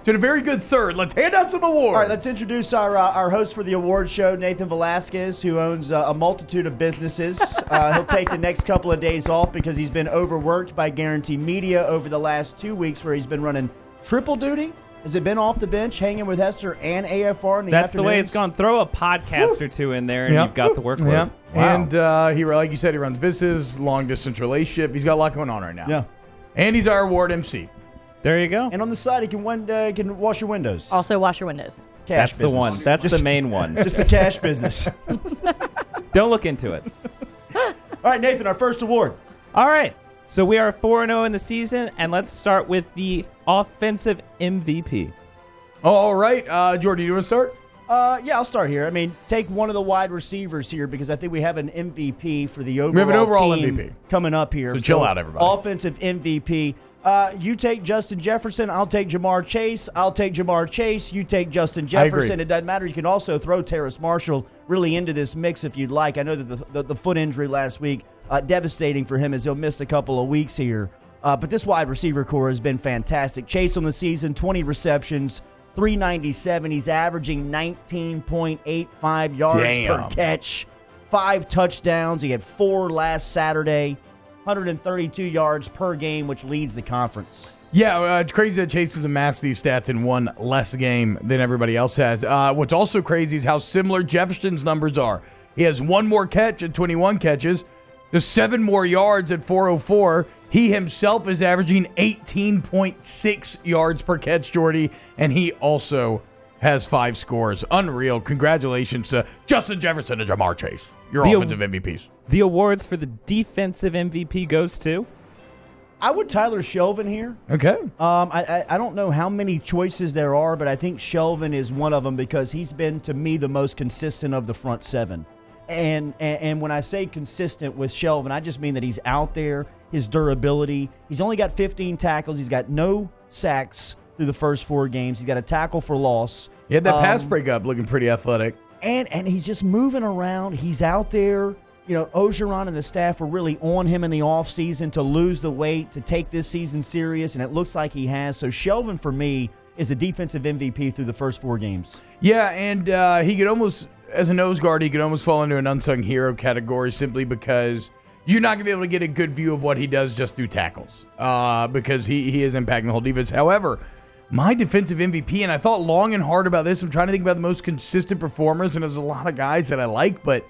to the very good third. Let's hand out some awards. All right, let's introduce our host for the award show, Nathan Velasquez, who owns a multitude of businesses. He'll take the next couple of days off because he's been overworked by Guarantee Media over the last 2 weeks where he's been running triple duty. Has it been off the bench, hanging with Hester and AFR in the That's afternoons? the way it's gone. Throw a podcast or two in there, and you've got the workload. Yeah. Wow. And he, like you said, he runs business, long-distance relationship. He's got a lot going on right now. Yeah. And he's our award MC. There you go. And on the side, he can wash your windows. Also, wash your windows. Cash That's business. the one. That's the main one. Just a cash business. Don't look into it. All right, Nathan, our first award. All right. So we are 4-0 in the season, and let's start with the offensive MVP. All right. Jordy, you want to start? Yeah, I'll start here. I mean, take one of the wide receivers here because I think we have an MVP for the overall We have an overall team MVP. coming up here. So chill out, everybody. Offensive MVP. You take Justin Jefferson. I'll take Jamar Chase. I'll take Jamar Chase. You take Justin Jefferson. agree. It doesn't matter. You can also throw Terrace Marshall really into this mix if you'd like. I know that the foot injury last week, devastating for him as he'll miss a couple of weeks here. But this wide receiver core has been fantastic. Chase on the season, 20 receptions, 397. He's averaging 19.85 yards per catch, 5 touchdowns. He had 4 last Saturday, 132 yards per game, which leads the conference. Yeah, it's crazy that Chase has amassed these stats in one less game than everybody else has. What's also crazy is how similar Jefferson's numbers are. He has 1 more catch at 21 catches, just 7 more yards at 404. He himself is averaging 18.6 yards per catch, Jordy, and he also has 5 scores. Unreal. Congratulations to Justin Jefferson and Jamar Chase, your offensive MVPs. The awards for the defensive MVP goes to? I would Tyler Shelvin here. Okay. I don't know how many choices there are, but I think Shelvin is one of them because he's been, to me, the most consistent of the front 7. And when I say consistent with Shelvin, I just mean that he's out there, his durability. He's only got 15 tackles. He's got no sacks through the first 4 games. He's got a tackle for loss. He had that pass breakup looking pretty athletic. And he's just moving around. He's out there. You know, Ogeron and the staff were really on him in the offseason to lose the weight, to take this season serious, and it looks like he has. So Shelvin, for me, is the defensive MVP through the first 4 games. Yeah, and he could almost, as a nose guard, he could almost fall into an unsung hero category simply because you're not going to be able to get a good view of what he does just through tackles because he is impacting the whole defense. However, my defensive MVP, and I thought long and hard about this. I'm trying to think about the most consistent performers, and there's a lot of guys that I like, but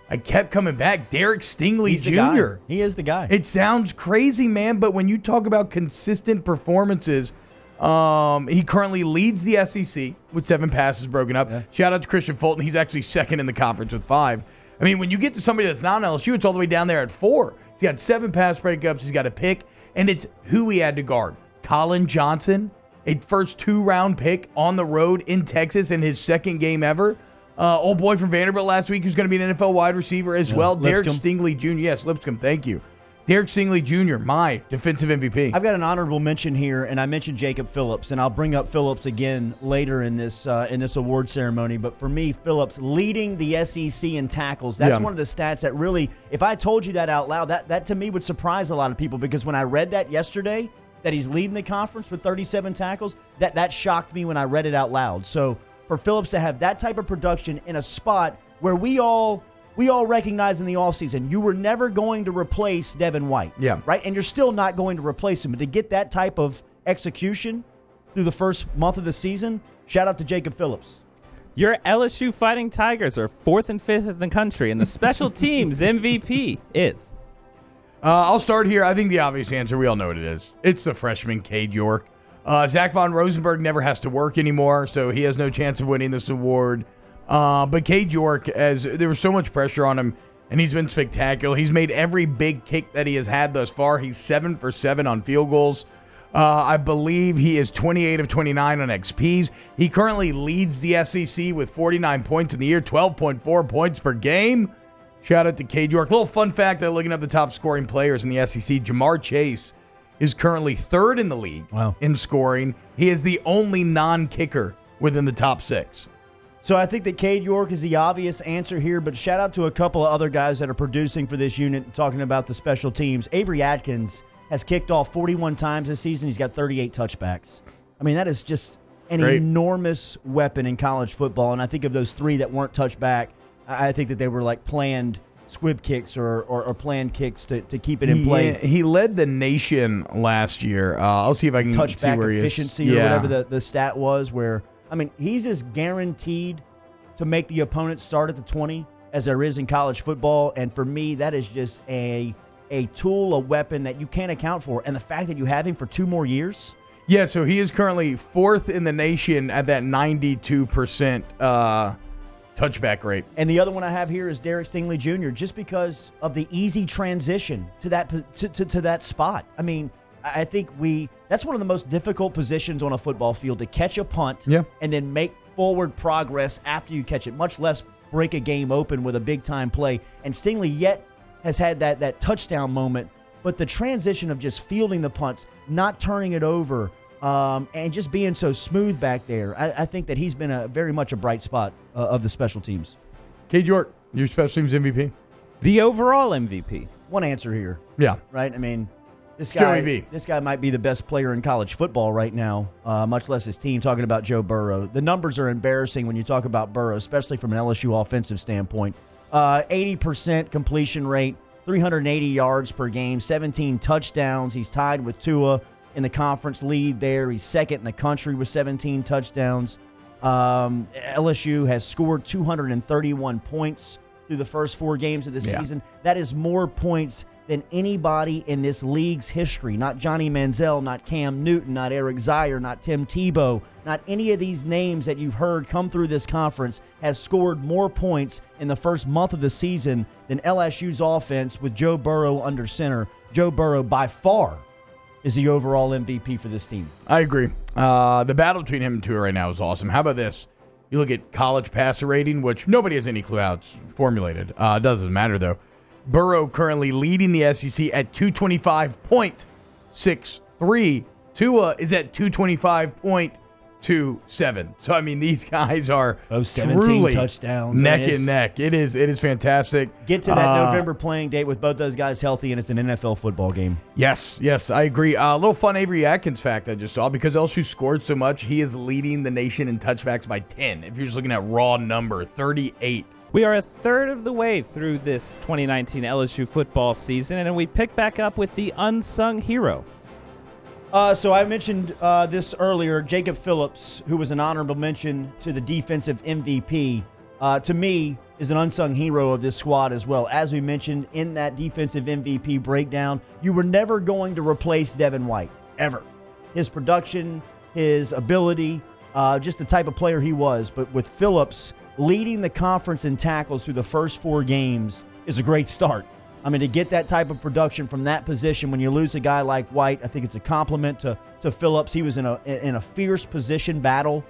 I kept coming back. Derek Stingley Jr. He is the guy. It sounds crazy, man, but when you talk about consistent performances, he currently leads the SEC with 7 passes broken up. Yeah. Shout out to Christian Fulton. He's actually second in the conference with 5. I mean, when you get to somebody that's not an LSU, it's all the way down there at 4. He's got 7 pass breakups. He's got a pick, and it's who he had to guard. Colin Johnson, a first 2-round pick on the road in Texas in his second game ever. Old boy from Vanderbilt last week who's going to be an NFL wide receiver as well. Derek Stingley Jr. Yes, Lipscomb. Thank you. Derek Stingley Jr., my defensive MVP. I've got an honorable mention here, and I mentioned Jacob Phillips, and I'll bring up Phillips again later in this award ceremony. But for me, Phillips leading the SEC in tackles. That's one of the stats that really, if I told you that out loud, that to me would surprise a lot of people because when I read that yesterday, that he's leading the conference with 37 tackles, that shocked me when I read it out loud. So for Phillips to have that type of production in a spot where we all recognize in the offseason you were never going to replace Devin White. Yeah. Right? And you're still not going to replace him. But to get that type of execution through the first month of the season, shout out to Jacob Phillips. Your LSU Fighting Tigers are 4th and 5th in the country, and the special teams MVP is? I'll start here. I think the obvious answer, we all know what it is. It's the freshman, Cade York. Zach Von Rosenberg never has to work anymore, so he has no chance of winning this award. But Cade York, as there was so much pressure on him, and he's been spectacular. He's made every big kick that he has had thus far. He's 7 for 7 on field goals. I believe he is 28 of 29 on XPs. He currently leads the SEC with 49 points in the year, 12.4 points per game. Shout out to Cade York. Little fun fact, looking up the top scoring players in the SEC, Jamar Chase is currently 3rd in the league in scoring. He is the only non-kicker within the top 6. So I think that Cade York is the obvious answer here, but shout out to a couple of other guys that are producing for this unit, talking about the special teams. Avery Atkins has kicked off 41 times this season. He's got 38 touchbacks. I mean, that is just an enormous weapon in college football. And I think of those 3 that weren't touched back, I think that they were like planned squib kicks or planned kicks to keep it in play. He led the nation last year. I'll see if I can see where he is. Efficiency or whatever the stat was, where, I mean, he's as guaranteed to make the opponent start at the 20 as there is in college football. And for me, that is just a tool, a weapon that you can't account for. And the fact that you have him for 2 more years. Yeah, so he is currently 4th in the nation at that 92% touchback rate. And the other one I have here is Derek Stingley Jr., just because of the easy transition to that spot. I mean, I think that's one of the most difficult positions on a football field, to catch a punt and then make forward progress after you catch it, much less break a game open with a big-time play. And Stingley yet has had that touchdown moment, but the transition of just fielding the punts, not turning it over, and just being so smooth back there, I think that he's been very much a bright spot of the special teams. Cade York, your special teams MVP? The overall MVP. One answer here. Yeah. Right? I mean, this guy might be the best player in college football right now, much less his team, talking about Joe Burrow. The numbers are embarrassing when you talk about Burrow, especially from an LSU offensive standpoint. 80% completion rate, 380 yards per game, 17 touchdowns. He's tied with Tua in the conference lead there. He's second in the country with 17 touchdowns. LSU has scored 231 points through the first 4 games of the season. That is more points than anybody in this league's history. Not Johnny Manziel, not Cam Newton, not Eric Zier, not Tim Tebow, not any of these names that you've heard come through this conference has scored more points in the first month of the season than LSU's offense with Joe Burrow under center. Joe Burrow, by far, is the overall MVP for this team. I agree. The battle between him and Tua right now is awesome. How about this? You look at college passer rating, which nobody has any clue how it's formulated. It doesn't matter, though. Burrow currently leading the SEC at 225.63. Tua is at 225.27. So, I mean, these guys are 17 truly touchdowns. neck and neck. It is fantastic. Get to that November playing date with both those guys healthy, and it's an NFL football game. Yes, I agree. A little fun Avery Atkins fact I just saw. Because LSU scored so much, he is leading the nation in touchbacks by 10. If you're just looking at raw number, 38. We are a third of the way through this 2019 LSU football season, and we pick back up with the unsung hero. So I mentioned this earlier, Jacob Phillips, who was an honorable mention to the defensive MVP, to me is an unsung hero of this squad as well. As we mentioned in that defensive MVP breakdown, you were never going to replace Devin White, ever. His production, his ability, just the type of player he was. But with Phillips leading the conference in tackles through the first 4 games is a great start. I mean, to get that type of production from that position when you lose a guy like White, I think it's a compliment to Phillips. He was in a fierce position battle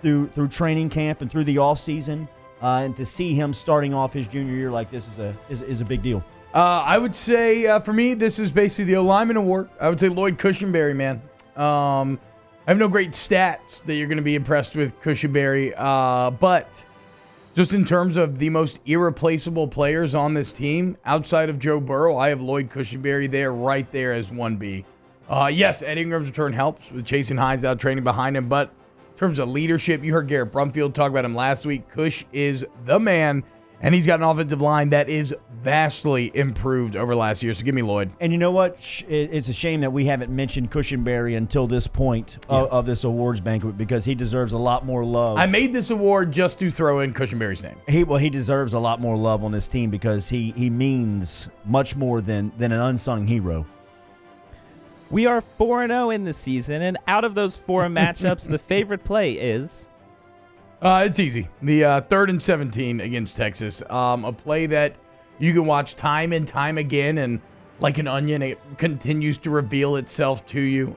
through training camp and through the offseason. And to see him starting off his junior year like this is a big deal. I would say, for me, this is basically the O-Lineman Award. I would say Lloyd Cushenberry, man. I have no great stats that you're going to be impressed with Cushenberry, but just in terms of the most irreplaceable players on this team, outside of Joe Burrow, I have Lloyd Cushenberry there, right there as 1B. Yes, Ed Ingram's return helps with Jason Hines out training behind him, but in terms of leadership, you heard Garrett Brumfield talk about him last week. Cush is the man, and he's got an offensive line that is vastly improved over last year, so give me Lloyd. And you know what? It's a shame that we haven't mentioned Cushenberry until this point of this awards banquet, because he deserves a lot more love. I made this award just to throw in Cushenberry's name. He deserves a lot more love on this team because he means much more than an unsung hero. We are 4-0 in the season, and out of those 4 matchups, the favorite play is... It's easy. The 3rd and 17 against Texas. A play that you can watch time and time again, and like an onion, it continues to reveal itself to you.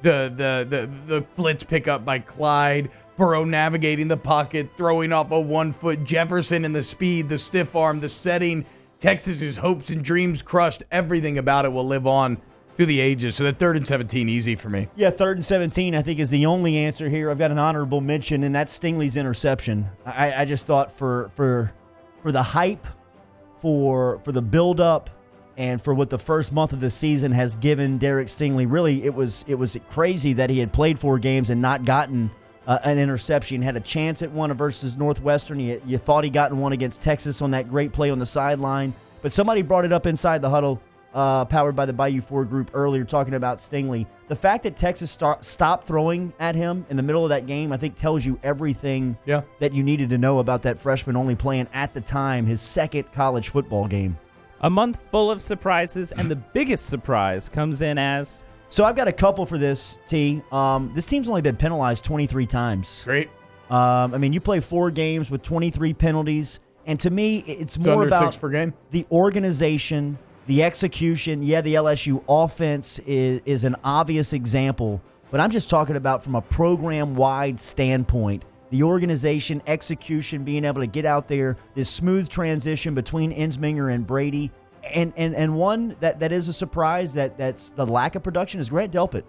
The blitz pickup by Clyde, Burrow navigating the pocket, throwing off a 1-foot, Jefferson and the speed, the stiff arm, the setting. Texas's hopes and dreams crushed. Everything about it will live on through the ages. So the 3rd and 17, easy for me. Yeah, 3rd and 17, I think, is the only answer here. I've got an honorable mention, and that's Stingley's interception. I just thought for the hype, for the build-up, And for what the first month of the season has given Derek Stingley, really, it was crazy that he had played 4 games and not gotten an interception. Had a chance at one versus Northwestern. You thought he gotten one against Texas on that great play on the sideline. But somebody brought it up inside the huddle, powered by the Bayou 4 group earlier, talking about Stingley. The fact that Texas stopped throwing at him in the middle of that game, I think, tells you everything that you needed to know about that freshman only playing, at the time, his second college football game. A month full of surprises, and the biggest surprise comes in as... So I've got a couple for this, T. This team's only been penalized 23 times. Great. I mean, you play 4 games with 23 penalties, and to me, it's more under about 6 per game. The organization, the execution. Yeah, the LSU offense is an obvious example, but I'm just talking about from a program-wide standpoint. The organization, execution, being able to get out there, this smooth transition between Ensminger and Brady. And one that is a surprise that's the lack of production is Grant Delpit.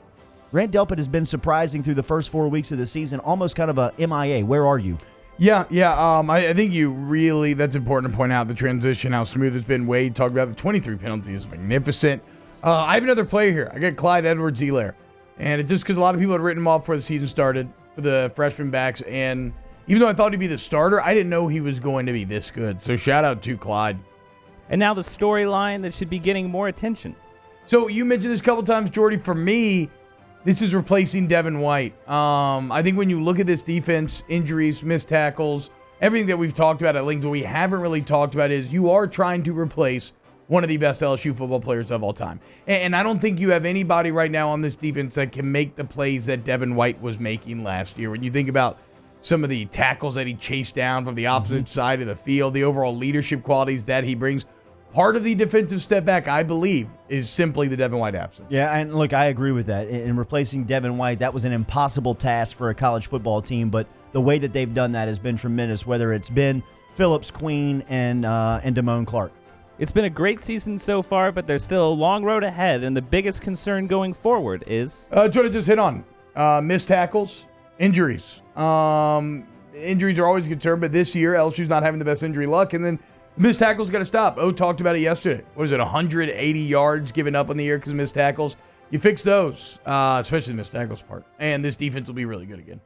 Grant Delpit has been surprising through the first 4 weeks of the season, almost kind of a MIA. Where are you? Yeah. I think that's important to point out, the transition, how smooth it's been. Wade talked about the 23 penalties, magnificent. I have another player here. I got Clyde Edwards-Helaire. And it's just because a lot of people had written him off before the season started for the freshman backs. And even though I thought he'd be the starter, I didn't know he was going to be this good. So shout out to Clyde. And now the storyline that should be getting more attention. So you mentioned this a couple times, Jordy. For me, this is replacing Devin White. I think when you look at this defense, injuries, missed tackles, everything that we've talked about at length, what we haven't really talked about is you are trying to replace one of the best LSU football players of all time. And I don't think you have anybody right now on this defense that can make the plays that Devin White was making last year. When you think about some of the tackles that he chased down from the opposite side of the field, the overall leadership qualities that he brings, part of the defensive step back, I believe, is simply the Devin White absence. Yeah, and look, I agree with that. In replacing Devin White, that was an impossible task for a college football team, but the way that they've done that has been tremendous, whether it's been Phillips, Queen, and Damone Clark. It's been a great season so far, but there's still a long road ahead, and the biggest concern going forward is... That's what I just hit on. Missed tackles, injuries. Injuries are always a concern, but this year, LSU's not having the best injury luck, and then missed tackles got to stop. O talked about it yesterday. What is it, 180 yards given up on the year because of missed tackles? You fix those, especially the missed tackles part, and this defense will be really good again.